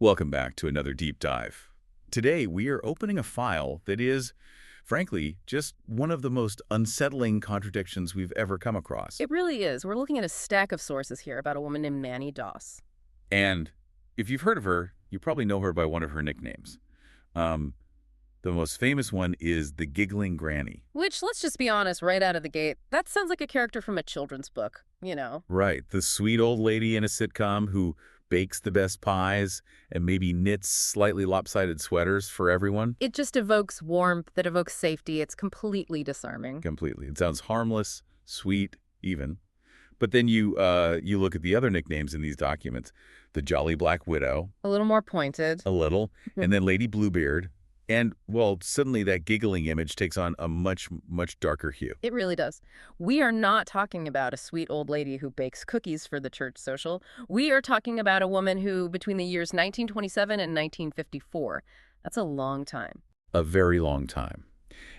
Welcome back to another deep dive. Today, we are opening a file that is, frankly, just one of the most unsettling contradictions we've ever come across. It really is. We're looking at a stack of sources here about a woman named Nannie Doss. And if you've heard of her, you probably know her by one of her nicknames. The most famous one is the Giggling Granny. Which, let's just be honest, right out of the gate, that sounds like a character from a children's book, Right, the sweet old lady in a sitcom who bakes the best pies and maybe knits slightly lopsided sweaters for everyone. It just evokes warmth, that evokes safety. It's completely disarming. Completely. It sounds harmless, sweet, even. But then you look at the other nicknames in these documents. The Jolly Black Widow. A little more pointed. A little. And then Lady Bluebeard. And, well, suddenly that giggling image takes on a much, much darker hue. It really does. We are not talking about a sweet old lady who bakes cookies for the church social. We are talking about a woman who, between the years 1927 and 1954, that's a long time. A very long time.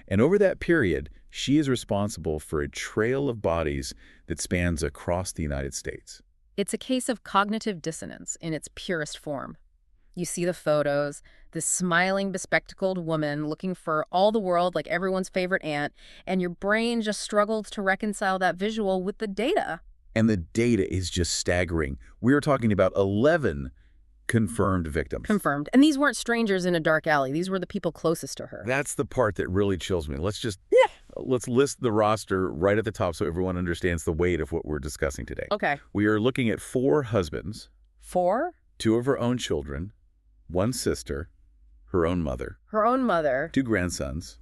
And over that period, she is responsible for a trail of bodies that spans across the United States. It's a case of cognitive dissonance in its purest form. You see the photos, this smiling, bespectacled woman looking for all the world like everyone's favorite aunt, and your brain just struggles to reconcile that visual with the data. And the data is just staggering. We are talking about 11 confirmed victims. Confirmed. And these weren't strangers in a dark alley. These were the people closest to her. That's the part that really chills me. Let's list the roster right at the top so everyone understands the weight of what we're discussing today. Okay. We are looking at 4 husbands. 4? 2 of her own children. 1 sister, her own mother. Her own mother. 2 grandsons,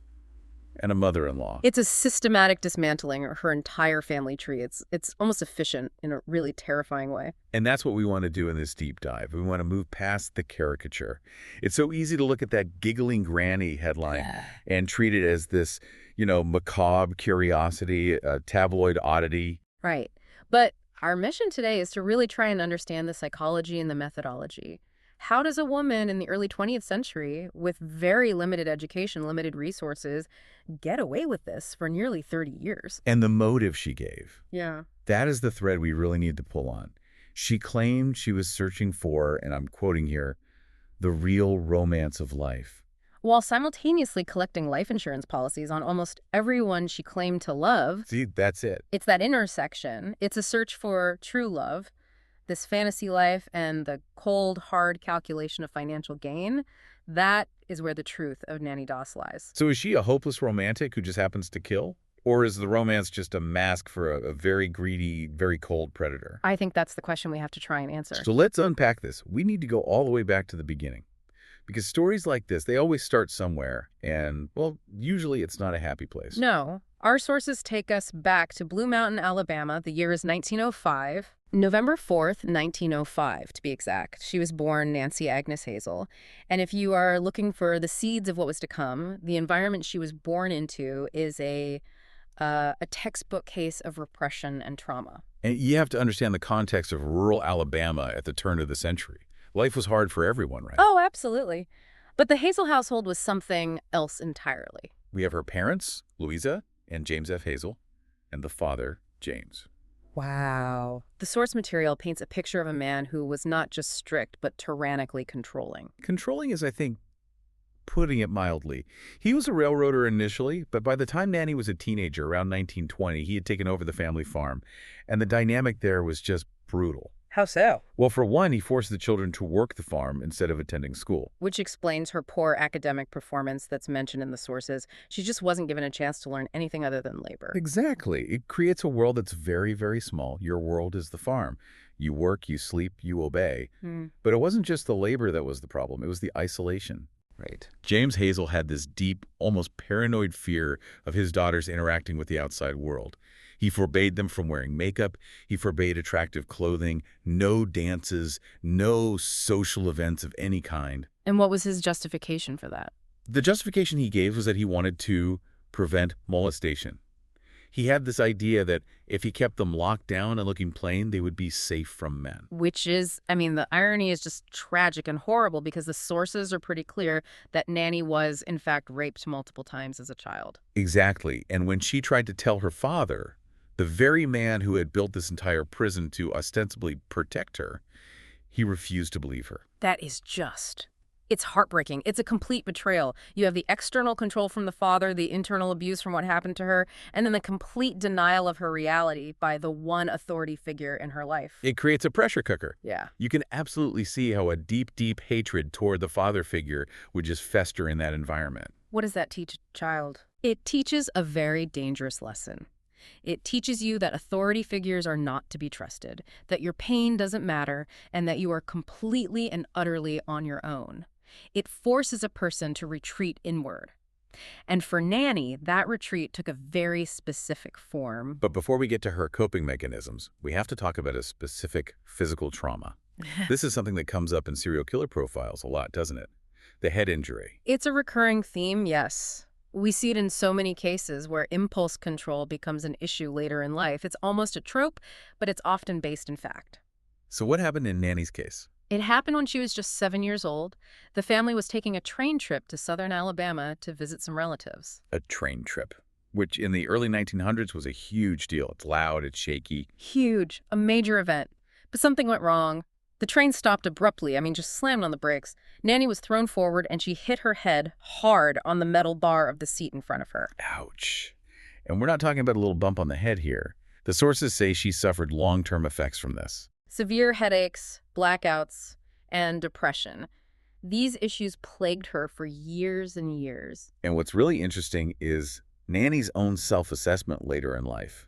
and a mother-in-law. It's a systematic dismantling of her entire family tree. It's almost efficient in a really terrifying way. And that's what we want to do in this deep dive. We want to move past the caricature. It's so easy to look at that Giggling Granny headline and treat it as this, macabre curiosity, a tabloid oddity. Right. But our mission today is to really try and understand the psychology and the methodology. How does a woman in the early 20th century, with very limited education, limited resources, get away with this for nearly 30 years? And the motive she gave. Yeah. That is the thread we really need to pull on. She claimed she was searching for, and I'm quoting here, the real romance of life. While simultaneously collecting life insurance policies on almost everyone she claimed to love. See, that's it. It's that intersection. It's a search for true love. This fantasy life and the cold, hard calculation of financial gain, that is where the truth of Nannie Doss lies. So is she a hopeless romantic who just happens to kill? Or is the romance just a mask for a very greedy, very cold predator? I think that's the question we have to try and answer. So let's unpack this. We need to go all the way back to the beginning. Because stories like this, they always start somewhere. And, well, usually it's not a happy place. No. Our sources take us back to Blue Mountain, Alabama. The year is 1905. November 4th, 1905, to be exact. She was born Nancy Agnes Hazel. And if you are looking for the seeds of what was to come, the environment she was born into is a textbook case of repression and trauma. And you have to understand the context of rural Alabama at the turn of the century. Life was hard for everyone, right? Oh, absolutely. But the Hazel household was something else entirely. We have her parents, Louisa and James F. Hazel, and the father, James. Wow. The source material paints a picture of a man who was not just strict, but tyrannically controlling. Controlling is, I think, putting it mildly. He was a railroader initially, but by the time Nannie was a teenager, around 1920, he had taken over the family farm, and the dynamic there was just brutal. How so? Well, for one, he forced the children to work the farm instead of attending school. Which explains her poor academic performance that's mentioned in the sources. She just wasn't given a chance to learn anything other than labor. Exactly. It creates a world that's very, very small. Your world is the farm. You work, you sleep, you obey. But it wasn't just the labor that was the problem. It was the isolation. Right. James Hazel had this deep, almost paranoid fear of his daughters interacting with the outside world. He forbade them from wearing makeup. He forbade attractive clothing, no dances, no social events of any kind. And what was his justification for that? The justification he gave was that he wanted to prevent molestation. He had this idea that if he kept them locked down and looking plain, they would be safe from men. Which is, the irony is just tragic and horrible because the sources are pretty clear that Nannie was, in fact, raped multiple times as a child. Exactly. And when she tried to tell her father, the very man who had built this entire prison to ostensibly protect her, He refused to believe her. That is just... It's heartbreaking. It's a complete betrayal. You have the external control from the father, the internal abuse from what happened to her, and then the complete denial of her reality by the one authority figure in her life. It creates a pressure cooker. Yeah. You can absolutely see how a deep, deep hatred toward the father figure would just fester in that environment. What does that teach a child? It teaches a very dangerous lesson. It teaches you that authority figures are not to be trusted, that your pain doesn't matter, and that you are completely and utterly on your own. It forces a person to retreat inward. And for Nannie, that retreat took a very specific form. But before we get to her coping mechanisms, we have to talk about a specific physical trauma. This is something that comes up in serial killer profiles a lot, doesn't it? The head injury. It's a recurring theme, yes. We see it in so many cases where impulse control becomes an issue later in life. It's almost a trope, but it's often based in fact. So what happened in Nannie's case? It happened when she was just 7 years old. The family was taking a train trip to southern Alabama to visit some relatives. A train trip, which in the early 1900s was a huge deal. It's loud, it's shaky. Huge, a major event. But something went wrong. The train stopped abruptly, just slammed on the brakes. Nannie was thrown forward and she hit her head hard on the metal bar of the seat in front of her. Ouch. And we're not talking about a little bump on the head here. The sources say she suffered long-term effects from this. Severe headaches, blackouts, and depression. These issues plagued her for years and years. And what's really interesting is Nannie's own self-assessment later in life.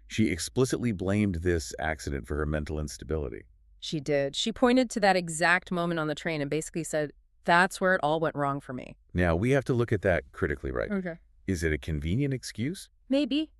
She explicitly blamed this accident for her mental instability. She did. She pointed to that exact moment on the train and basically said, that's where it all went wrong for me. Now, we have to look at that critically, right? Okay. Is it a convenient excuse? Maybe.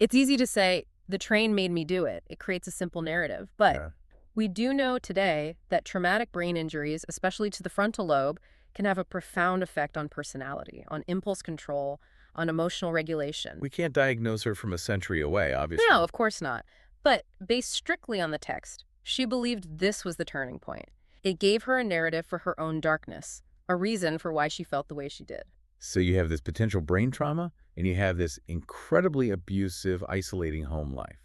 It's easy to say, the train made me do it. It creates a simple narrative. But we do know today that traumatic brain injuries, especially to the frontal lobe, can have a profound effect on personality, on impulse control, on emotional regulation. We can't diagnose her from a century away, obviously. No, of course not. But based strictly on the text, she believed this was the turning point. It gave her a narrative for her own darkness, a reason for why she felt the way she did. So you have this potential brain trauma, and you have this incredibly abusive, isolating home life.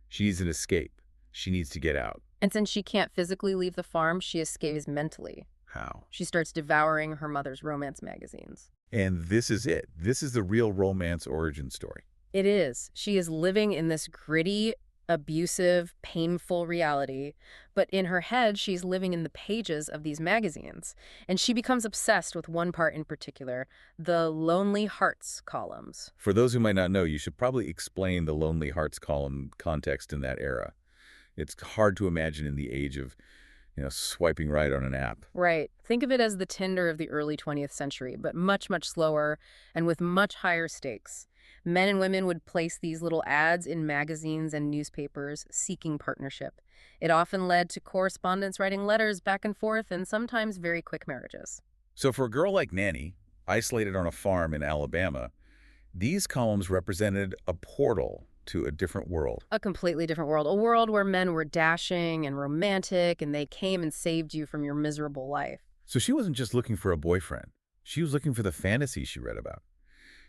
She needs an escape. She needs to get out. And since she can't physically leave the farm, she escapes mentally. How? She starts devouring her mother's romance magazines. And this is it. This is the real romance origin story. It is. She is living in this gritty, abusive, painful reality, but in her head, she's living in the pages of these magazines. And she becomes obsessed with one part in particular, the Lonely Hearts columns. For those who might not know, you should probably explain the Lonely Hearts column context in that era. It's hard to imagine in the age of, swiping right on an app. Right. Think of it as the Tinder of the early 20th century, but much, much slower and with much higher stakes. Men and women would place these little ads in magazines and newspapers seeking partnership. It often led to correspondents writing letters back and forth and sometimes very quick marriages. So for a girl like Nannie, isolated on a farm in Alabama, these columns represented a portal to a different world. A completely different world. A world where men were dashing and romantic and they came and saved you from your miserable life. So she wasn't just looking for a boyfriend. She was looking for the fantasy she read about.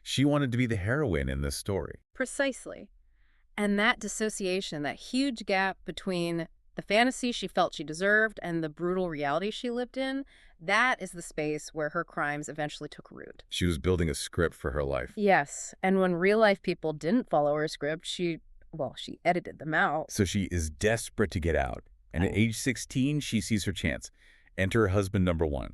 She wanted to be the heroine in this story. Precisely. And that dissociation, that huge gap between the fantasy she felt she deserved and the brutal reality she lived in, that is the space where her crimes eventually took root. She was building a script for her life. Yes, and when real-life people didn't follow her script, she edited them out. So she is desperate to get out. And at age 16, she sees her chance. Enter husband number one,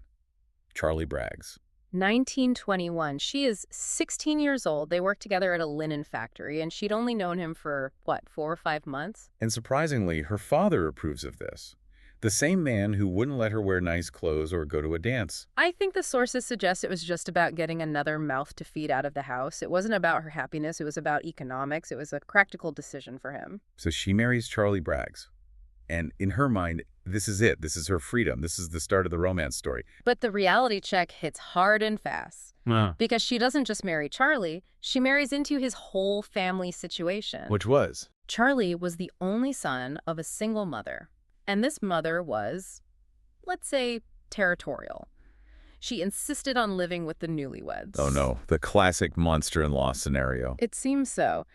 Charlie Braggs. 1921. She is 16 years old. They worked together at a linen factory, and she'd only known him for, 4 or 5 months? And surprisingly, her father approves of this. The same man who wouldn't let her wear nice clothes or go to a dance. I think the sources suggest it was just about getting another mouth to feed out of the house. It wasn't about her happiness. It was about economics. It was a practical decision for him. So she marries Charlie Braggs. And in her mind, this is it. This is her freedom. This is the start of the romance story. But the reality check hits hard and fast. Wow. Because she doesn't just marry Charlie, she marries into his whole family situation. Which was? Charlie was the only son of a single mother. And this mother was, let's say, territorial. She insisted on living with the newlyweds. Oh no, the classic monster-in-law scenario. It seems so.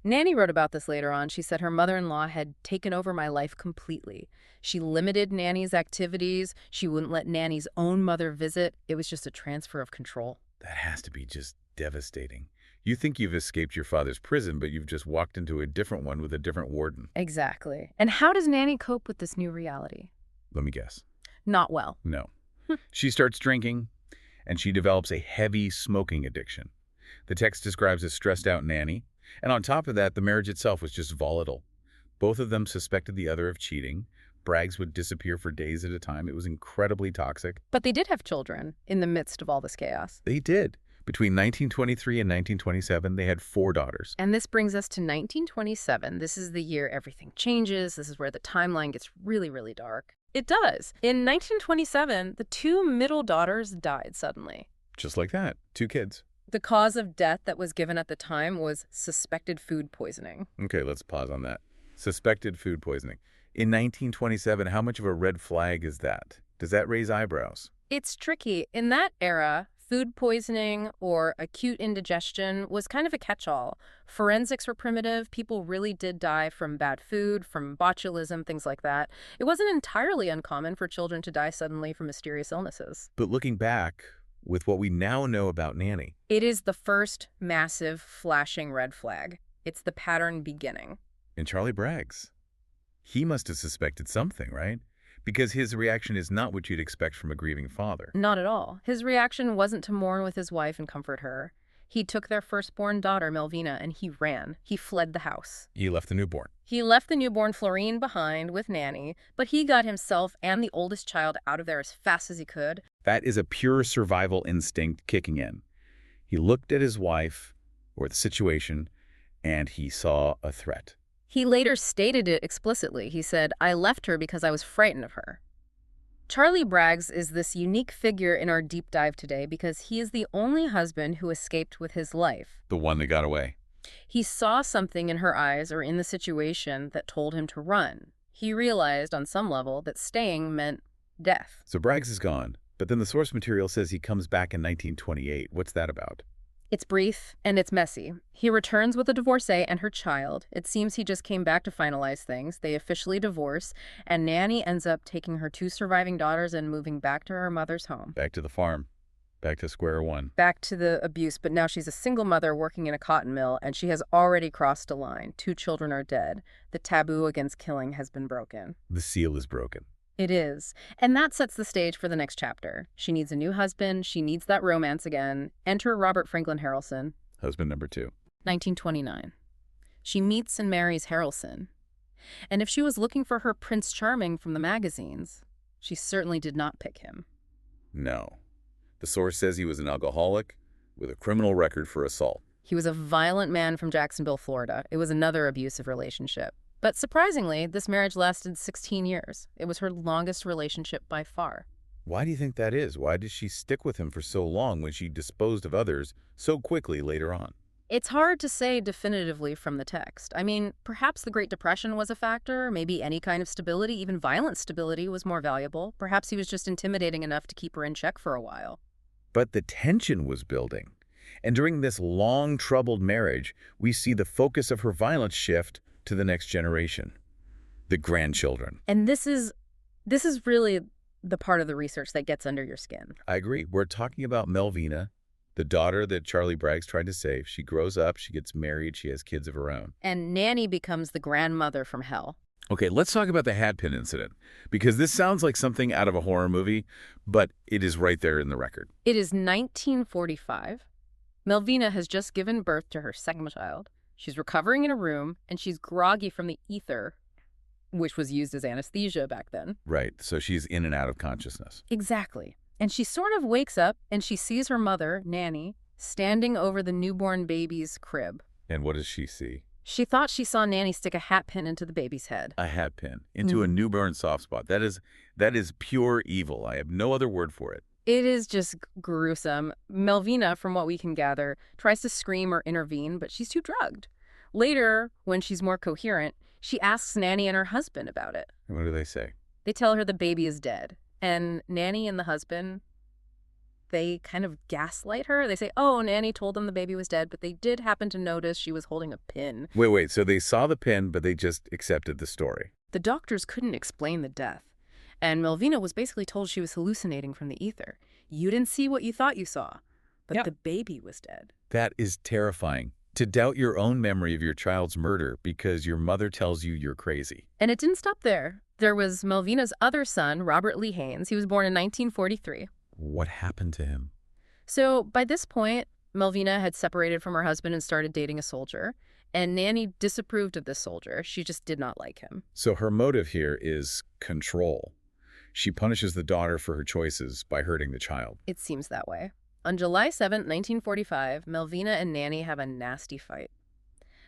Nannie wrote about this later on. She said her mother-in-law had taken over my life completely. She limited Nannie's activities. She wouldn't let Nannie's own mother visit. It was just a transfer of control. That has to be just devastating. You think you've escaped your father's prison, but you've just walked into a different one with a different warden. Exactly. And how does Nannie cope with this new reality? Let me guess. Not well. No. She starts drinking, and she develops a heavy smoking addiction. The text describes a stressed-out Nannie, and on top of that, the marriage itself was just volatile. Both of them suspected the other of cheating. Braggs would disappear for days at a time. It was incredibly toxic. But they did have children in the midst of all this chaos. They did. Between 1923 and 1927, they had 4 daughters. And this brings us to 1927. This is the year everything changes. This is where the timeline gets really, really dark. It does. In 1927, the 2 middle daughters died suddenly. Just like that. 2 kids. The cause of death that was given at the time was suspected food poisoning. Okay, let's pause on that. Suspected food poisoning. In 1927, how much of a red flag is that? Does that raise eyebrows? It's tricky. In that era, food poisoning or acute indigestion was kind of a catch-all. Forensics were primitive. People really did die from bad food, from botulism, things like that. It wasn't entirely uncommon for children to die suddenly from mysterious illnesses. But looking back, with what we now know about Nannie, it is the first massive flashing red flag. It's the pattern beginning. and Charlie Braggs, he must have suspected something, right? Because his reaction is not what you'd expect from a grieving father. Not at all. His reaction wasn't to mourn with his wife and comfort her. He took their firstborn daughter, Melvina, and he ran. He fled the house. He left the newborn. He left the newborn Florine behind with Nannie, but he got himself and the oldest child out of there as fast as he could. That is a pure survival instinct kicking in. He looked at his wife, or the situation, and he saw a threat. He later stated it explicitly. He said, "I left her because I was frightened of her." Charlie Braggs is this unique figure in our deep dive today because he is the only husband who escaped with his life. The one that got away. He saw something in her eyes or in the situation that told him to run. He realized on some level that staying meant death. So Braggs is gone, but then the source material says he comes back in 1928. What's that about? It's brief and it's messy. He returns with a divorcee and her child. It seems he just came back to finalize things. They officially divorce, and Nannie ends up taking her 2 surviving daughters and moving back to her mother's home. Back to the farm. Back to square one. Back to the abuse, but now she's a single mother working in a cotton mill, and she has already crossed a line. 2 children are dead. The taboo against killing has been broken. The seal is broken. It is. And that sets the stage for the next chapter. She needs a new husband. She needs that romance again. Enter Robert Franklin Harrelson. Husband number 2. 1929. She meets and marries Harrelson. And if she was looking for her Prince Charming from the magazines, she certainly did not pick him. No. The source says he was an alcoholic with a criminal record for assault. He was a violent man from Jacksonville, Florida. It was another abusive relationship. But surprisingly, this marriage lasted 16 years. It was her longest relationship by far. Why do you think that is? Why did she stick with him for so long when she disposed of others so quickly later on? It's hard to say definitively from the text. I mean, perhaps the Great Depression was a factor. Maybe any kind of stability, even violent stability, was more valuable. Perhaps he was just intimidating enough to keep her in check for a while. But the tension was building. And during this long, troubled marriage, we see the focus of her violence shift to the next generation, the grandchildren. And this is really the part of the research that gets under your skin. I agree. We're talking about Melvina, the daughter that Charlie Braggs tried to save. She grows up, she gets married, she has kids of her own. And Nannie becomes the grandmother from hell. Okay, let's talk about the hatpin incident, because this sounds like something out of a horror movie, but it is right there in the record. It is 1945. Melvina has just given birth to her second child. She's recovering in a room, and she's groggy from the ether, which was used as anesthesia back then. Right, so she's in and out of consciousness. Exactly. And she sort of wakes up, and she sees her mother, Nannie, standing over the newborn baby's crib. And what does she see? She thought she saw Nannie stick a hatpin into the baby's head. A hatpin into a newborn soft spot. That is pure evil. I have no other word for it. It is just gruesome. Melvina, from what we can gather, tries to scream or intervene, but she's too drugged. Later, when she's more coherent, she asks Nannie and her husband about it. And what do they say? They tell her the baby is dead. And Nannie and the husband, they kind of gaslight her. They say, oh, Nanny told them the baby was dead, but they did happen to notice she was holding a pin. Wait, so they saw the pin, but they just accepted the story. The doctors couldn't explain the death, and Melvina was basically told she was hallucinating from the ether. You didn't see what you thought you saw, but the baby was dead. That is terrifying. To doubt your own memory of your child's murder because your mother tells you you're crazy. And it didn't stop there. There was Melvina's other son, Robert Lee Haynes. He was born in 1943. What happened to him? So by this point, Melvina had separated from her husband and started dating a soldier. And Nanny disapproved of this soldier. She just did not like him. So her motive here is control. She punishes the daughter for her choices by hurting the child. It seems that way. On July 7, 1945, Melvina and Nanny have a nasty fight.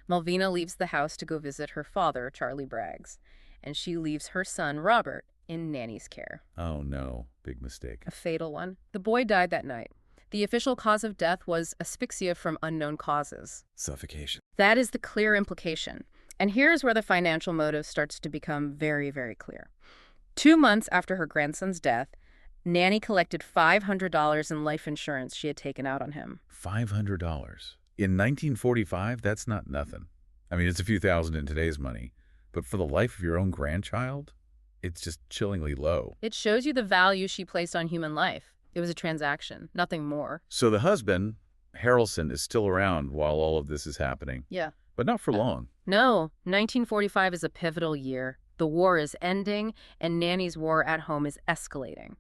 Melvina leaves the house to go visit her father, Charlie Braggs, and she leaves her son, Robert, in Nanny's care. Oh no, big mistake. A fatal one. The boy died that night. The official cause of death was asphyxia from unknown causes. Suffocation. That is the clear implication. And here's where the financial motive starts to become very, very clear. 2 months after her grandson's death, Nanny collected $500 in life insurance she had taken out on him. $500. In 1945, that's not nothing. I mean, it's a few thousand in today's money. But for the life of your own grandchild, it's just chillingly low. It shows you the value she placed on human life. It was a transaction, nothing more. So the husband, Harrelson, is still around while all of this is happening. Yeah. But not for long. No, 1945 is a pivotal year. The war is ending, and Nanny's war at home is escalating.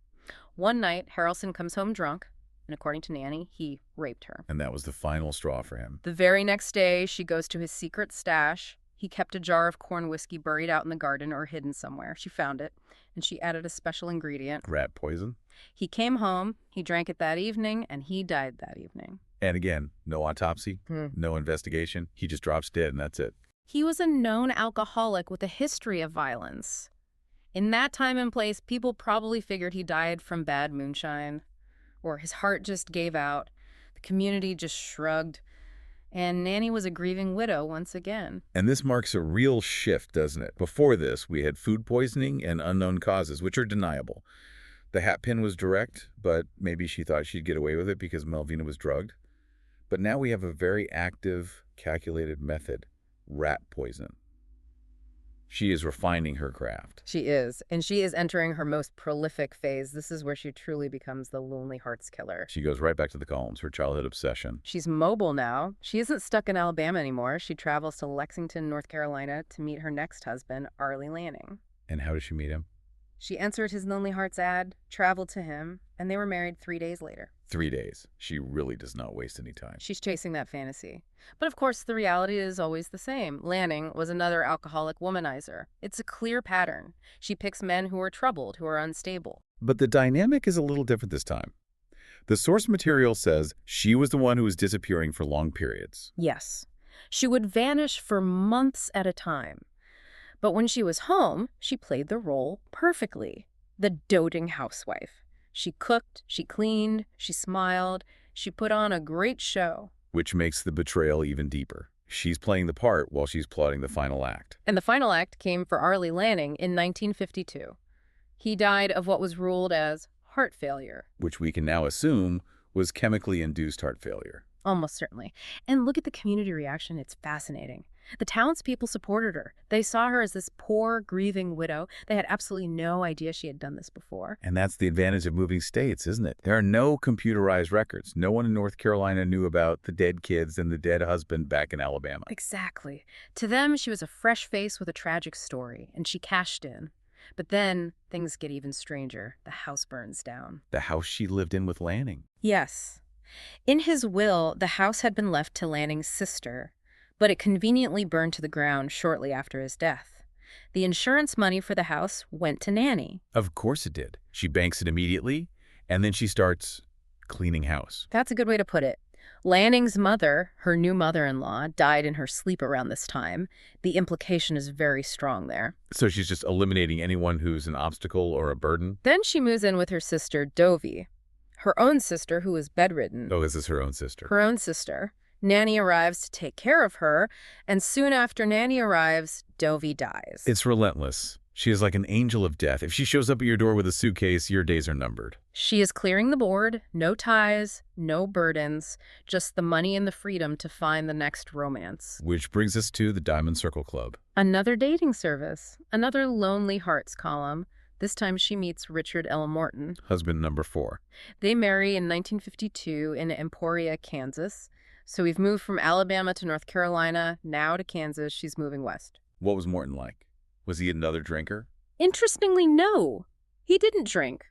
One night, Harrelson comes home drunk, and according to Nanny, he raped her. And that was the final straw for him. The very next day, she goes to his secret stash. He kept a jar of corn whiskey buried out in the garden or hidden somewhere. She found it, and she added a special ingredient. Rat poison. He came home, he drank it that evening, and he died that evening. And again, no autopsy, no investigation. He just drops dead, and that's it. He was a known alcoholic with a history of violence. In that time and place, people probably figured he died from bad moonshine, or his heart just gave out. The community just shrugged. And Nanny was a grieving widow once again. And this marks a real shift, doesn't it? Before this, we had food poisoning and unknown causes, which are deniable. The hat pin was direct, but maybe she thought she'd get away with it because Melvina was drugged. But now we have a very active, calculated method, rat poison. She is refining her craft. She is, and she is entering her most prolific phase. This is where she truly becomes the Lonely Hearts Killer. She goes right back to the columns, her childhood obsession. She's mobile now. She isn't stuck in Alabama anymore. She travels to Lexington, North Carolina to meet her next husband, Arlie Lanning. And how does she meet him? She answered his Lonely Hearts ad, traveled to him, and they were married 3 days later. 3 days. She really does not waste any time. She's chasing that fantasy. But of course, the reality is always the same. Lanning was another alcoholic womanizer. It's a clear pattern. She picks men who are troubled, who are unstable. But the dynamic is a little different this time. The source material says she was the one who was disappearing for long periods. Yes. She would vanish for months at a time. But when she was home, she played the role perfectly. The doting housewife. She cooked, she cleaned, she smiled, she put on a great show. Which makes the betrayal even deeper. She's playing the part while she's plotting the final act. And the final act came for Arlie Lanning in 1952. He died of what was ruled as heart failure. Which we can now assume was chemically induced heart failure. Almost certainly. And look at the community reaction. It's fascinating. The townspeople supported her. They saw her as this poor, grieving widow. They had absolutely no idea she had done this before. And that's the advantage of moving states, isn't it? There are no computerized records. No one in North Carolina knew about the dead kids and the dead husband back in Alabama. Exactly. To them, she was a fresh face with a tragic story, and she cashed in. But then things get even stranger. The house burns down. The house she lived in with Lanning. Yes. In his will, the house had been left to Lanning's sister, but it conveniently burned to the ground shortly after his death. The insurance money for the house went to Nanny. Of course it did. She banks it immediately, and then she starts cleaning house. That's a good way to put it. Lanning's mother, her new mother-in-law, died in her sleep around this time. The implication is very strong there. So she's just eliminating anyone who's an obstacle or a burden? Then she moves in with her sister, Dovie. Her own sister, who is bedridden. Oh, this is her own sister. Her own sister. Nanny arrives to take care of her, and soon after Nanny arrives, Dovie dies. It's relentless. She is like an angel of death. If she shows up at your door with a suitcase, your days are numbered. She is clearing the board, no ties, no burdens, just the money and the freedom to find the next romance. Which brings us to the Diamond Circle Club. Another dating service, another Lonely Hearts column. This time she meets Richard L. Morton. Husband number 4. They marry in 1952 in Emporia, Kansas. So we've moved from Alabama to North Carolina, now to Kansas. She's moving west. What was Morton like? Was he another drinker? Interestingly, no. He didn't drink.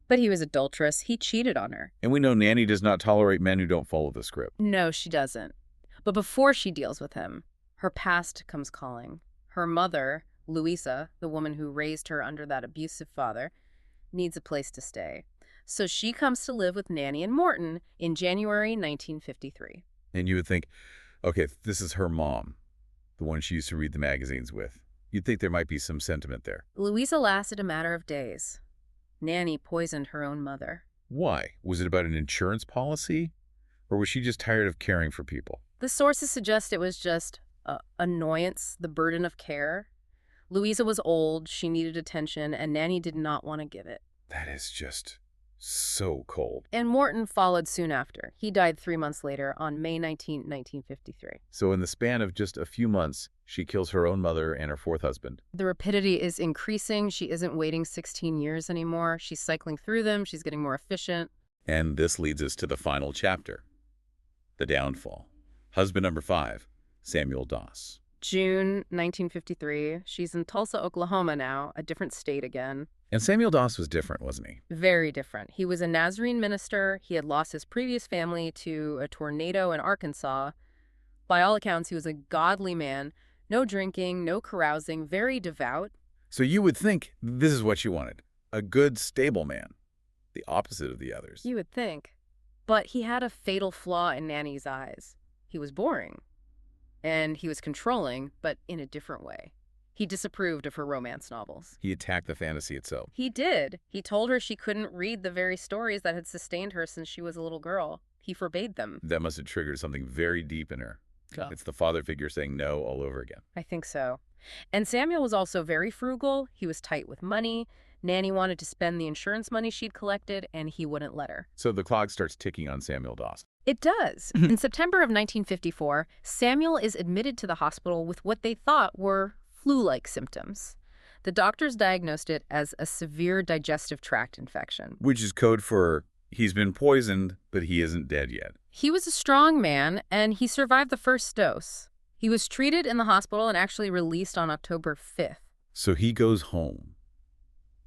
But he was adulterous. He cheated on her. And we know Nannie does not tolerate men who don't follow the script. No, she doesn't. But before she deals with him, her past comes calling. Her mother, Louisa, the woman who raised her under that abusive father, needs a place to stay. So she comes to live with Nannie and Morton in January 1953. And you would think, okay, this is her mom, the one she used to read the magazines with. You'd think there might be some sentiment there. Louisa lasted a matter of days. Nannie poisoned her own mother. Why? Was it about an insurance policy? Or was she just tired of caring for people? The sources suggest it was just annoyance, the burden of care. Louisa was old, she needed attention, and Nannie did not want to give it. That is just so cold. And Morton followed soon after. He died 3 months later on May 19, 1953. So in the span of just a few months, she kills her own mother and her 4th husband. The rapidity is increasing. She isn't waiting 16 years anymore. She's cycling through them. She's getting more efficient. And this leads us to the final chapter, the downfall. Husband number 5, Samuel Doss. June 1953. She's in Tulsa, Oklahoma now, a different state again. And Samuel Doss was different, wasn't he? Very different. He was a Nazarene minister. He had lost his previous family to a tornado in Arkansas. By all accounts, he was a godly man. No drinking, no carousing, very devout. So you would think this is what you wanted. A good, stable man. The opposite of the others. You would think. But he had a fatal flaw in Nannie's eyes. He was boring. And he was controlling, but in a different way. He disapproved of her romance novels. He attacked the fantasy itself. He did. He told her she couldn't read the very stories that had sustained her since she was a little girl. He forbade them. That must have triggered something very deep in her. Yeah. It's the father figure saying no all over again. I think so. And Samuel was also very frugal. He was tight with money. Nannie wanted to spend the insurance money she'd collected, and he wouldn't let her. So the clock starts ticking on Samuel Doss. It does. In September of 1954, Samuel is admitted to the hospital with what they thought were flu-like symptoms. The doctors diagnosed it as a severe digestive tract infection. Which is code for he's been poisoned, but he isn't dead yet. He was a strong man, and he survived the first dose. He was treated in the hospital and actually released on October 5th. So he goes home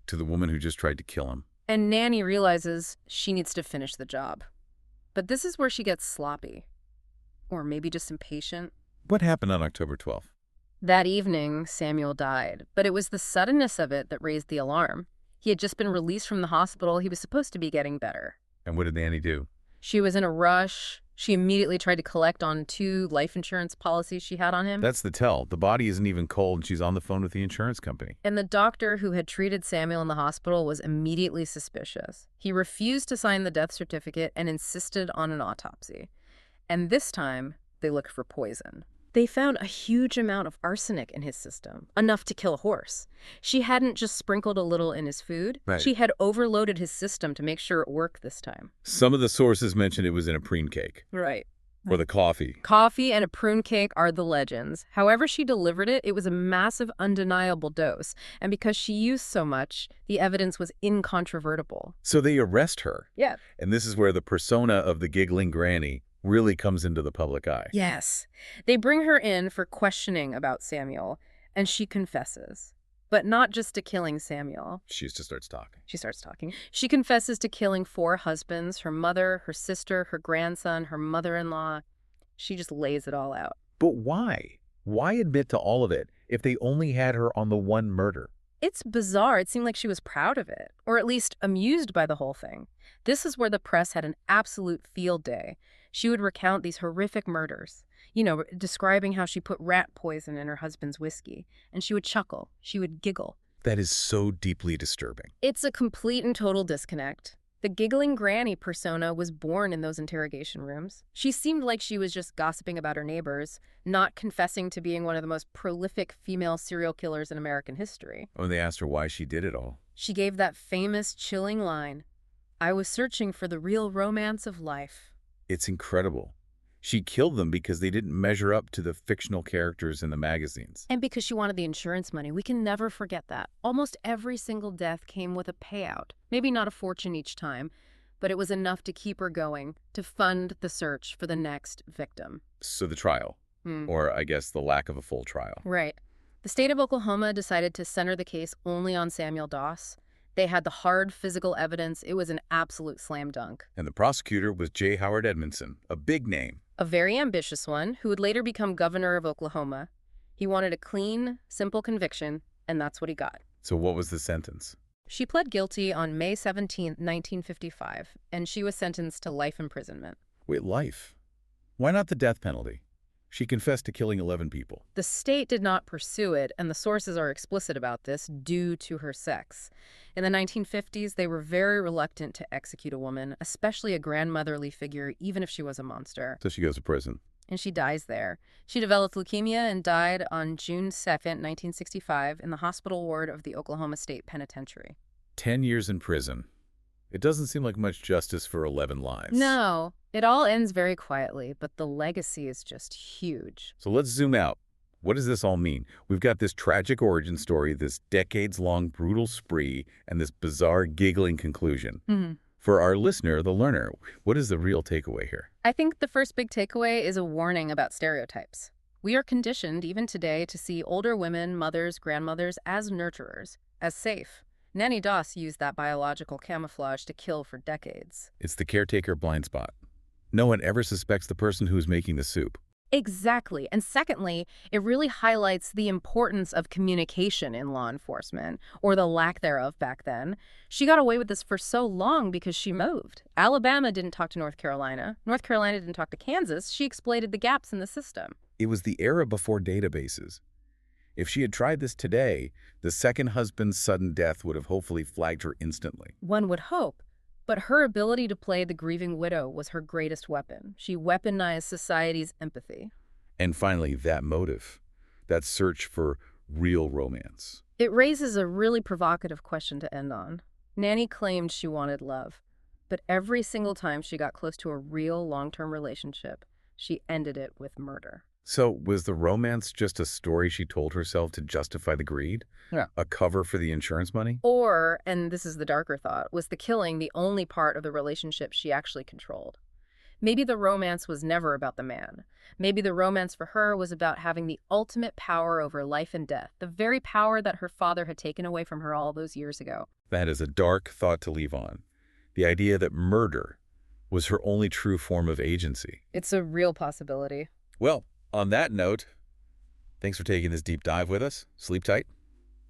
to the woman who just tried to kill him. And Nannie realizes she needs to finish the job. But this is where she gets sloppy. Or maybe just impatient. What happened on October 12th? That evening, Samuel died, but it was the suddenness of it that raised the alarm. He had just been released from the hospital. He was supposed to be getting better. And what did Nannie do? She was in a rush. She immediately tried to collect on 2 life insurance policies she had on him. That's the tell. The body isn't even cold, and she's on the phone with the insurance company. And the doctor who had treated Samuel in the hospital was immediately suspicious. He refused to sign the death certificate and insisted on an autopsy. And this time, they looked for poison. They found a huge amount of arsenic in his system, enough to kill a horse. She hadn't just sprinkled a little in his food. Right. She had overloaded his system to make sure it worked this time. Some of the sources mentioned it was in a prune cake. Right. Or the coffee. Coffee and a prune cake are the legends. However she delivered it, it was a massive, undeniable dose. And because she used so much, the evidence was incontrovertible. So they arrest her. Yeah. And this is where the persona of the Giggling Granny really comes into the public eye. Yes. They bring her in for questioning about Samuel, and she confesses. But not just to killing Samuel. She just starts talking. She starts talking. She confesses to killing 4 husbands, her mother, her sister, her grandson, her mother-in-law. She just lays it all out. But why? Why admit to all of it if they only had her on the one murder? It's bizarre. It seemed like she was proud of it, or at least amused by the whole thing. This is where the press had an absolute field day. She would recount these horrific murders, describing how she put rat poison in her husband's whiskey. And she would chuckle. She would giggle. That is so deeply disturbing. It's a complete and total disconnect. The The Giggling Granny persona was born in those interrogation rooms. She seemed like she was just gossiping about her neighbors, not confessing to being one of the most prolific female serial killers in American history. When they asked her why she did it all. She gave that famous, chilling line, "I was searching for the real romance of life." It's incredible. She killed them because they didn't measure up to the fictional characters in the magazines. And because she wanted the insurance money, we can never forget that. Almost every single death came with a payout. Maybe not a fortune each time, but it was enough to keep her going, to fund the search for the next victim. So the trial, or I guess the lack of a full trial. Right. The state of Oklahoma decided to center the case only on Samuel Doss. They had the hard physical evidence. It was an absolute slam dunk. And the prosecutor was J. Howard Edmondson, a big name. A very ambitious one who would later become governor of Oklahoma. He wanted a clean, simple conviction, and that's what he got. So what was the sentence? She pled guilty on May 17, 1955, and she was sentenced to life imprisonment. Wait, life? Why not the death penalty? She confessed to killing 11 people. The state did not pursue it, and the sources are explicit about this, due to her sex. In the 1950s, they were very reluctant to execute a woman, especially a grandmotherly figure, even if she was a monster. So she goes to prison. And she dies there. She developed leukemia and died on June 2nd, 1965, in the hospital ward of the Oklahoma State Penitentiary. 10 years in prison. It doesn't seem like much justice for 11 lives. No, it all ends very quietly, but the legacy is just huge. So let's zoom out. What does this all mean? We've got this tragic origin story, this decades-long brutal spree, and this bizarre giggling conclusion. For our listener, the learner, what is the real takeaway here? I think the first big takeaway is a warning about stereotypes. We are conditioned, even today, to see older women, mothers, grandmothers, as nurturers, as safe. Nannie Doss used that biological camouflage to kill for decades. It's the caretaker blind spot. No one ever suspects the person who's making the soup. Exactly. And secondly, it really highlights the importance of communication in law enforcement, or the lack thereof back then. She got away with this for so long because she moved. Alabama didn't talk to North Carolina. North Carolina didn't talk to Kansas. She exploited the gaps in the system. It was the era before databases. If she had tried this today, the second husband's sudden death would have hopefully flagged her instantly. One would hope. But her ability to play the grieving widow was her greatest weapon. She weaponized society's empathy. And finally, that motive, that search for real romance. It raises a really provocative question to end on. Nannie claimed she wanted love, but every single time she got close to a real long-term relationship, she ended it with murder. So was the romance just a story she told herself to justify the greed? Yeah. A cover for the insurance money? Or, and this is the darker thought, was the killing the only part of the relationship she actually controlled? Maybe the romance was never about the man. Maybe the romance for her was about having the ultimate power over life and death, the very power that her father had taken away from her all those years ago. That is a dark thought to leave on. The idea that murder was her only true form of agency. It's a real possibility. Well, on that note, thanks for taking this deep dive with us. Sleep tight,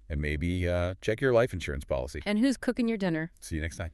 and maybe check your life insurance policy. And who's cooking your dinner? See you next time.